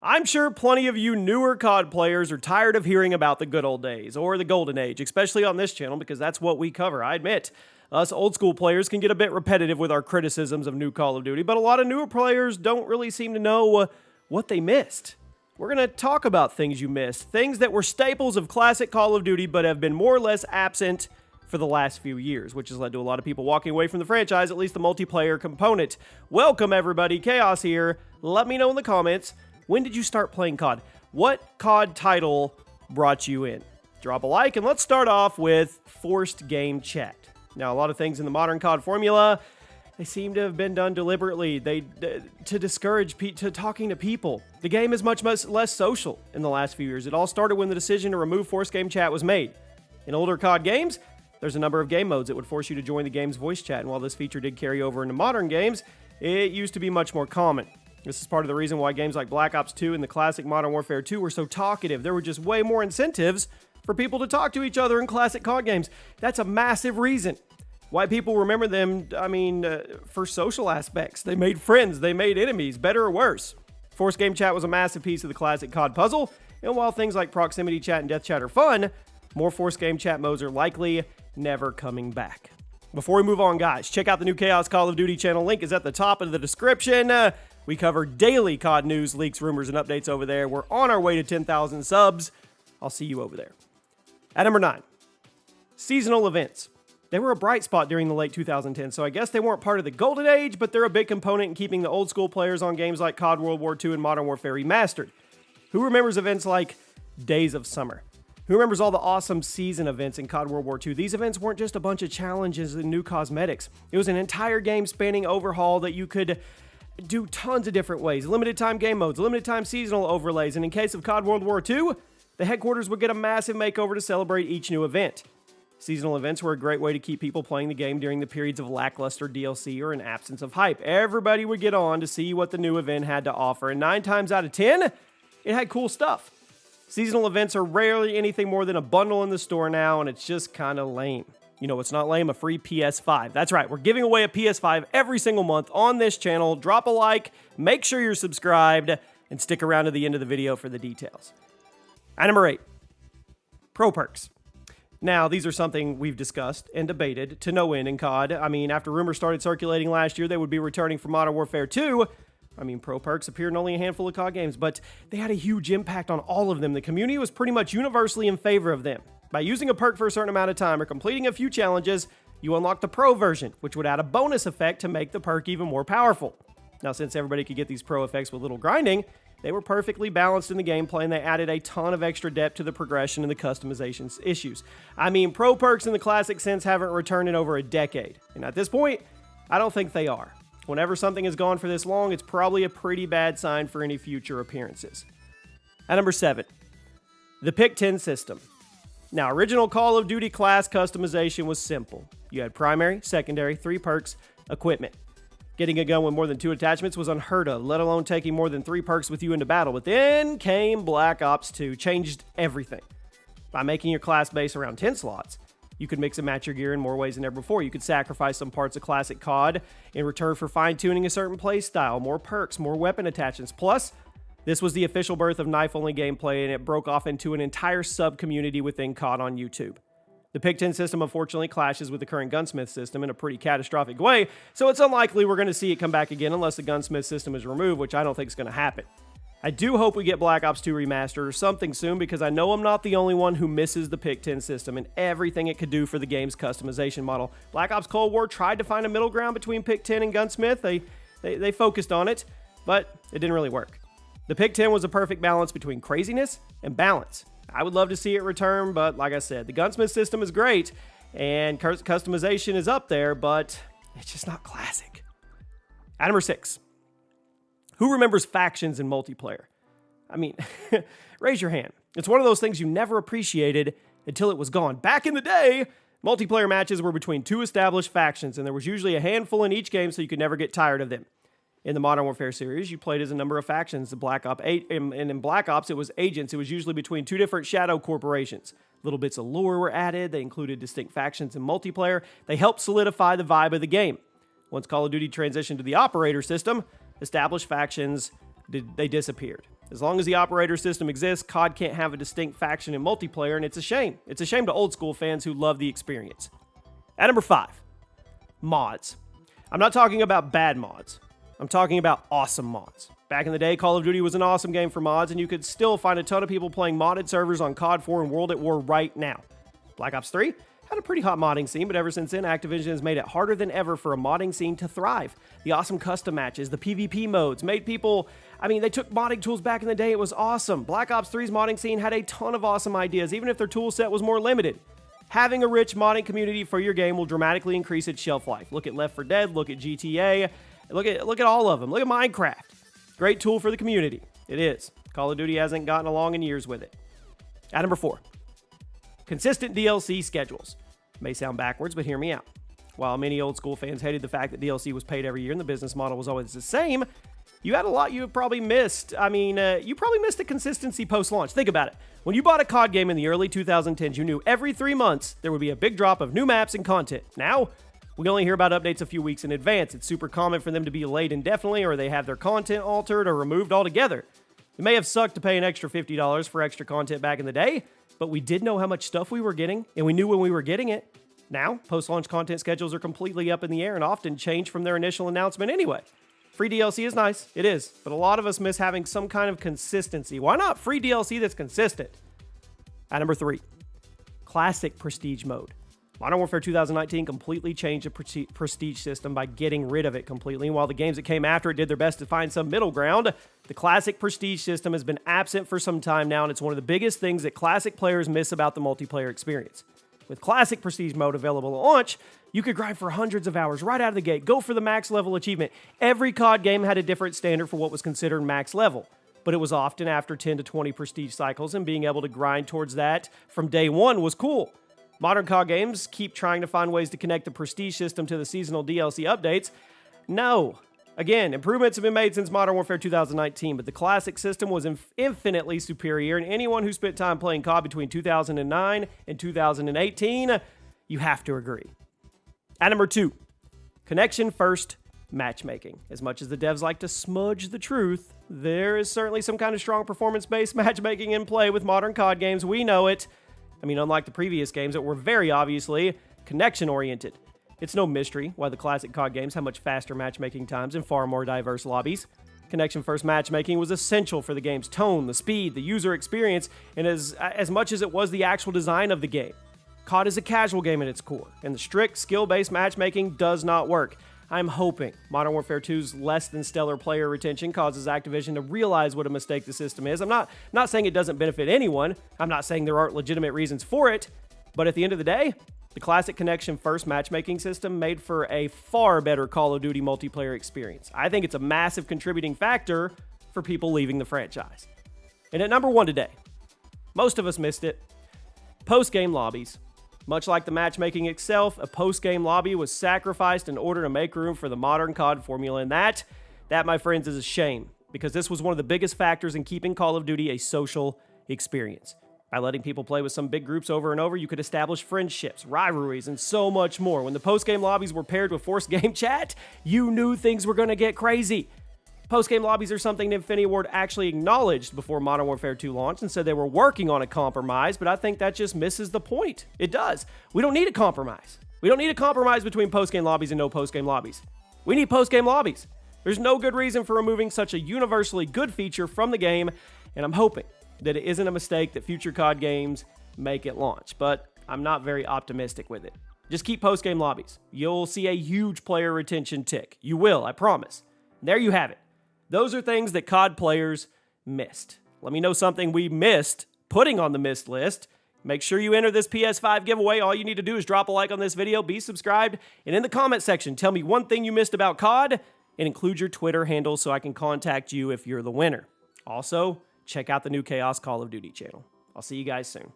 I'm sure plenty of you newer COD players are tired of hearing about the good old days, or the golden age, especially on this channel because that's what we cover, I admit. Us old school players can get a bit repetitive with our criticisms of new Call of Duty, but a lot of newer players don't really seem to know what they missed. We're going to talk about things you missed, things that were staples of classic Call of Duty but have been more or less absent for the last few years, which has led to a lot of people walking away from the franchise, at least the multiplayer component. Welcome everybody, Chaos here. Let me know in the comments, when did you start playing COD? What COD title brought you in? Drop a like and let's start off with forced game chat. Now, a lot of things in the modern COD formula, they seem to have been done deliberately. To discourage talking to people. The game is much less social in the last few years. It all started when the decision to remove forced game chat was made. In older COD games, there's a number of game modes that would force you to join the game's voice chat, and while this feature did carry over into modern games, it used to be much more common. This is part of the reason why games like Black Ops 2 and the classic Modern Warfare 2 were so talkative. There were just way more incentives for people to talk to each other in classic COD games. That's a massive reason why people remember them, for social aspects. They made friends, they made enemies, better or worse. Forced game chat was a massive piece of the classic COD puzzle, and while things like proximity chat and death chat are fun, more forced game chat modes are likely never coming back. Before we move on, guys, check out the new Chaos Call of Duty channel. Link is at the top of the description. We cover daily COD news, leaks, rumors, and updates over there. We're on our way to 10,000 subs. I'll see you over there. At number 9, seasonal events. They were a bright spot during the late 2010s, so I guess they weren't part of the golden age, but they're a big component in keeping the old school players on games like COD World War II and Modern Warfare Remastered. Who remembers events like Days of Summer? Who remembers all the awesome season events in COD World War II? These events weren't just a bunch of challenges and new cosmetics. It was an entire game spanning overhaul that you could do tons of different ways. Limited time game modes, limited time seasonal overlays, and in case of COD World War II, the headquarters would get a massive makeover to celebrate each new event. Seasonal events were a great way to keep people playing the game during the periods of lackluster DLC or an absence of hype. Everybody would get on to see what the new event had to offer, and 9 times out of 10, it had cool stuff. Seasonal events are rarely anything more than a bundle in the store now, and it's just kind of lame. You know what's not lame? A free PS5. That's right, we're giving away a PS5 every single month on this channel. Drop a like, make sure you're subscribed, and stick around to the end of the video for the details. At number 8, Pro Perks. Now, these are something we've discussed and debated to no end in COD. After rumors started circulating last year they would be returning for Modern Warfare 2, Pro Perks appeared in only a handful of COD games, but they had a huge impact on all of them. The community was pretty much universally in favor of them. By using a perk for a certain amount of time or completing a few challenges, you unlock the Pro version, which would add a bonus effect to make the perk even more powerful. Now, since everybody could get these Pro effects with little grinding, they were perfectly balanced in the gameplay, and they added a ton of extra depth to the progression and the customization issues. Pro Perks in the classic sense haven't returned in over a decade, and at this point, I don't think they are. Whenever something is gone for this long, it's probably a pretty bad sign for any future appearances. At number 7, the Pick 10 system. Now, original Call of Duty class customization was simple. You had primary, secondary, 3 perks, equipment. Getting a gun with more than 2 attachments was unheard of, let alone taking more than 3 perks with you into battle. But then came Black Ops 2, changed everything. By making your class base around 10 slots, you could mix and match your gear in more ways than ever before. You could sacrifice some parts of classic COD in return for fine-tuning a certain playstyle, more perks, more weapon attachments. Plus, this was the official birth of knife-only gameplay, and it broke off into an entire sub-community within COD on YouTube. The Pick 10 system unfortunately clashes with the current Gunsmith system in a pretty catastrophic way, so it's unlikely we're going to see it come back again unless the Gunsmith system is removed, which I don't think is going to happen. I do hope we get Black Ops 2 Remastered or something soon, because I know I'm not the only one who misses the Pick 10 system and everything it could do for the game's customization model. Black Ops Cold War tried to find a middle ground between Pick 10 and Gunsmith. They focused on it, but it didn't really work. The Pick 10 was a perfect balance between craziness and balance. I would love to see it return, but like I said, the Gunsmith system is great, and customization is up there, but it's just not classic. At number 6, who remembers factions in multiplayer? Raise your hand. It's one of those things you never appreciated until it was gone. Back in the day, multiplayer matches were between 2 established factions, and there was usually a handful in each game, so you could never get tired of them. In the Modern Warfare series, you played as a number of factions. The Black Ops 8, and in Black Ops, it was agents. It was usually between 2 different shadow corporations. Little bits of lore were added. They included distinct factions in multiplayer. They helped solidify the vibe of the game. Once Call of Duty transitioned to the operator system, established factions they disappeared. As long as the operator system exists, COD can't have a distinct faction in multiplayer, and it's a shame. It's a shame to old school fans who love the experience. At number 5, mods. I'm not talking about bad mods. I'm talking about awesome mods. Back in the day, Call of Duty was an awesome game for mods, and you could still find a ton of people playing modded servers on COD 4 and World at War right now. Black Ops 3 had a pretty hot modding scene, but ever since then, Activision has made it harder than ever for a modding scene to thrive. The awesome custom matches, the PvP modes, made people... they took modding tools back in the day. It was awesome. Black Ops 3's modding scene had a ton of awesome ideas, even if their tool set was more limited. Having a rich modding community for your game will dramatically increase its shelf life. Look at Left 4 Dead, look at GTA, look at all of them. Look at Minecraft. Great tool for the community. It is. Call of Duty hasn't gotten along in years with it. At number 4, consistent DLC schedules. May sound backwards, but hear me out. While many old school fans hated the fact that DLC was paid every year and the business model was always the same, you had a lot you have probably missed. You probably missed the consistency post-launch. Think about it. When you bought a COD game in the early 2010s, you knew every 3 months there would be a big drop of new maps and content. Now, we only hear about updates a few weeks in advance. It's super common for them to be delayed indefinitely, or they have their content altered or removed altogether. It may have sucked to pay an extra $50 for extra content back in the day, but we did know how much stuff we were getting, and we knew when we were getting it. Now, post-launch content schedules are completely up in the air and often change from their initial announcement anyway. Free DLC is nice, it is, but a lot of us miss having some kind of consistency. Why not free DLC that's consistent? At number 3, classic prestige mode. Modern Warfare 2019 completely changed the prestige system by getting rid of it completely. And while the games that came after it did their best to find some middle ground, the classic prestige system has been absent for some time now, and it's one of the biggest things that classic players miss about the multiplayer experience. With classic prestige mode available at launch, you could grind for hundreds of hours right out of the gate, go for the max level achievement. Every COD game had a different standard for what was considered max level, but it was often after 10 to 20 prestige cycles, and being able to grind towards that from day one was cool. Modern COD games keep trying to find ways to connect the prestige system to the seasonal DLC updates. No. Again, improvements have been made since Modern Warfare 2019, but the classic system was infinitely superior, and anyone who spent time playing COD between 2009 and 2018, you have to agree. At number 2, connection first matchmaking. As much as the devs like to smudge the truth, there is certainly some kind of strong performance-based matchmaking in play with modern COD games. We know it. Unlike the previous games that were very obviously connection-oriented. It's no mystery why the classic COD games have much faster matchmaking times and far more diverse lobbies. Connection-first matchmaking was essential for the game's tone, the speed, the user experience, and as much as it was the actual design of the game. COD is a casual game at its core, and the strict, skill-based matchmaking does not work. I'm hoping Modern Warfare 2's less than stellar player retention causes Activision to realize what a mistake the system is. I'm not saying it doesn't benefit anyone. I'm not saying there aren't legitimate reasons for it. But at the end of the day, the classic connection first matchmaking system made for a far better Call of Duty multiplayer experience. I think it's a massive contributing factor for people leaving the franchise. And at number 1 today, most of us missed it, post-game lobbies. Much like the matchmaking itself, a post-game lobby was sacrificed in order to make room for the modern COD formula, and that, my friends, is a shame, because this was one of the biggest factors in keeping Call of Duty a social experience. By letting people play with some big groups over and over, you could establish friendships, rivalries, and so much more. When the post-game lobbies were paired with forced game chat, you knew things were going to get crazy. Post-game lobbies are something Infinity Ward actually acknowledged before Modern Warfare 2 launched and said they were working on a compromise, but I think that just misses the point. It does. We don't need a compromise. We don't need a compromise between post-game lobbies and no post-game lobbies. We need post-game lobbies. There's no good reason for removing such a universally good feature from the game, and I'm hoping that it isn't a mistake that future COD games make at launch, but I'm not very optimistic with it. Just keep post-game lobbies. You'll see a huge player retention tick. You will, I promise. There you have it. Those are things that COD players missed. Let me know something we missed putting on the missed list. Make sure you enter this PS5 giveaway. All you need to do is drop a like on this video, be subscribed, and in the comment section, tell me one thing you missed about COD and include your Twitter handle so I can contact you if you're the winner. Also, check out the new Chaos Call of Duty channel. I'll see you guys soon.